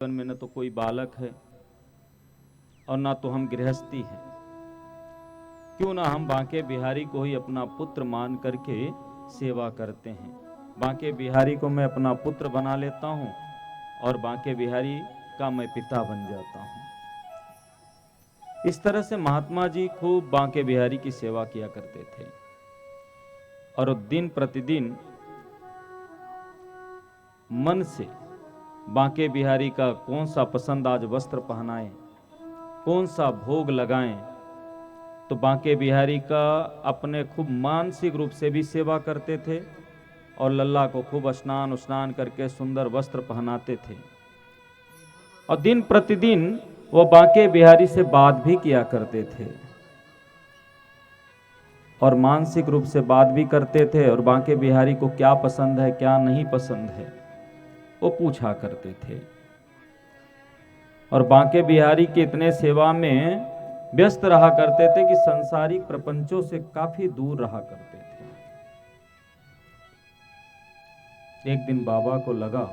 जीवन में न तो कोई बालक है और ना तो हम गृहस्थी हैं। क्यों ना हम बांके बिहारी को ही अपना पुत्र मान करके सेवा करते हैं। बांके बिहारी को मैं अपना पुत्र बना लेता हूं और बांके बिहारी का मैं पिता बन जाता हूं। इस तरह से महात्मा जी खूब बांके बिहारी की सेवा किया करते थे और दिन प्रतिदिन मन से बांके बिहारी का कौन सा पसंद आज वस्त्र पहनाएं, कौन सा भोग लगाएं, तो बांके बिहारी का अपने खूब मानसिक रूप से भी सेवा करते थे और लल्ला को खूब स्नान करके सुंदर वस्त्र पहनाते थे और दिन प्रतिदिन वो बांके बिहारी से बात भी किया करते थे और मानसिक रूप से बात भी करते थे और बांके बिहारी को क्या पसंद है क्या नहीं पसंद है वो पूछा करते थे और बांके बिहारी के इतने सेवा में व्यस्त रहा करते थे कि संसारिक प्रपंचों से काफी दूर रहा करते थे। एक दिन बाबा को लगा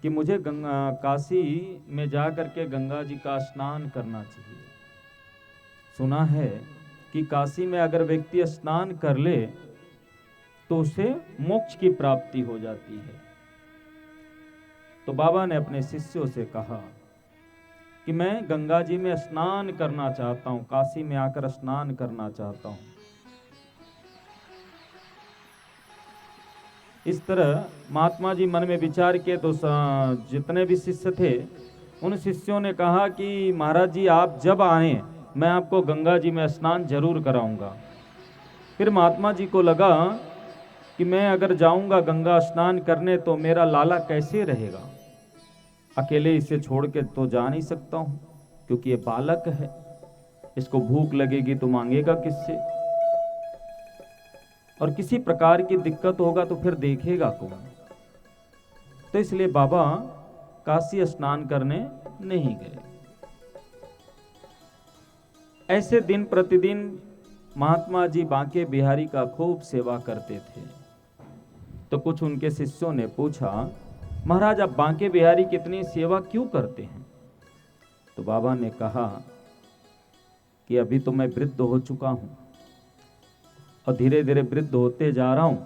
कि मुझे काशी में जा करके गंगा जी का स्नान करना चाहिए। सुना है कि काशी में अगर व्यक्ति स्नान कर ले तो उसे मोक्ष की प्राप्ति हो जाती है। तो बाबा ने अपने शिष्यों से कहा कि मैं गंगा जी में स्नान करना चाहता हूं, काशी में आकर स्नान करना चाहता हूं। इस तरह महात्मा जी मन में विचार किए तो जितने भी शिष्य थे उन शिष्यों ने कहा कि महाराज जी आप जब आए मैं आपको गंगा जी में स्नान जरूर कराऊंगा। फिर महात्मा जी को लगा कि मैं अगर जाऊंगा गंगा स्नान करने तो मेरा लाला कैसे रहेगा, अकेले इसे छोड़ के तो जा नहीं सकता हूं क्योंकि ये बालक है, इसको भूख लगेगी तो मांगेगा किससे और किसी प्रकार की दिक्कत होगा तो फिर देखेगा कौन। तो इसलिए बाबा काशी स्नान करने नहीं गए। ऐसे दिन प्रतिदिन महात्मा जी बांके बिहारी का खूब सेवा करते थे। तो कुछ उनके शिष्यों ने पूछा, महाराज आप बांके बिहारी की इतनी सेवा क्यों करते हैं? तो बाबा ने कहा कि अभी तो मैं वृद्ध हो चुका हूं और धीरे धीरे वृद्ध होते जा रहा हूं,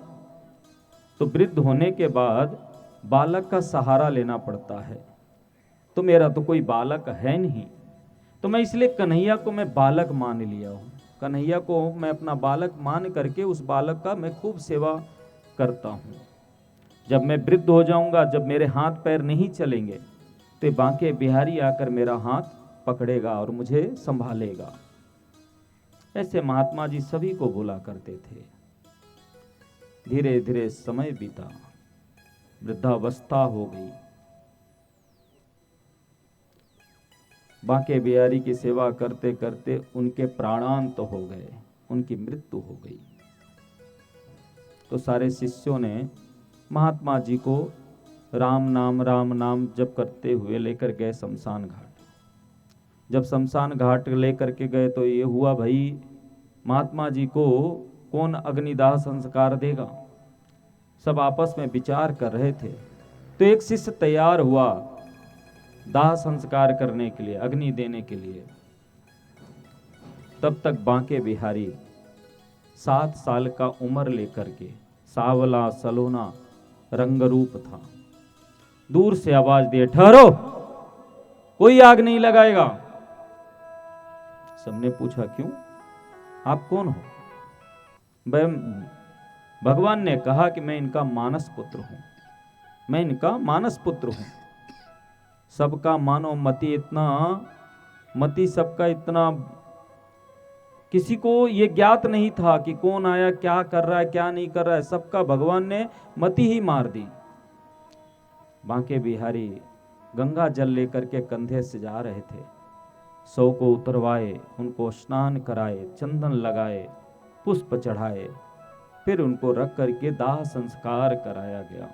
तो वृद्ध होने के बाद बालक का सहारा लेना पड़ता है। तो मेरा तो कोई बालक है नहीं, तो मैं इसलिए कन्हैया को मैं बालक मान लिया हूं। कन्हैया को मैं अपना बालक मान करके उस बालक का मैं खूब सेवा करता हूं। जब मैं वृद्ध हो जाऊंगा, जब मेरे हाथ पैर नहीं चलेंगे, तो बांके बिहारी आकर मेरा हाथ पकड़ेगा और मुझे संभालेगा। ऐसे महात्मा जी सभी को बोला करते थे। धीरे धीरे समय बीता, वृद्धावस्था हो गई। बांके बिहारी की सेवा करते करते उनके प्राणांत हो गए, उनकी मृत्यु हो गई। तो सारे शिष्यों ने महात्मा जी को राम नाम जप करते हुए लेकर गए शमशान घाट। जब शमशान घाट लेकर के गए तो ये हुआ, भाई महात्मा जी को कौन अग्निदाह संस्कार देगा। सब आपस में विचार कर रहे थे। तो एक शिष्य तैयार हुआ दाह संस्कार करने के लिए, अग्नि देने के लिए। तब तक बांके बिहारी 7 साल का उम्र लेकर के सावला सलोना रंग रूप था। दूर से आवाज दिए, ठहरो, कोई आग नहीं लगाएगा। सबने पूछा क्यों, आप कौन हो? भगवान ने कहा कि मैं इनका मानस पुत्र हूं, मैं इनका मानस पुत्र हूं। सबका मानो मति इतना, मति सबका इतना, किसी को ये ज्ञात नहीं था कि कौन आया, क्या कर रहा है, क्या नहीं कर रहा है। सबका भगवान ने मति ही मार दी। बांके बिहारी गंगा जल लेकर के कंधे से जा रहे थे। 100 को उतरवाए, उनको स्नान कराए, चंदन लगाए, पुष्प चढ़ाए, फिर उनको रख करके दाह संस्कार कराया गया।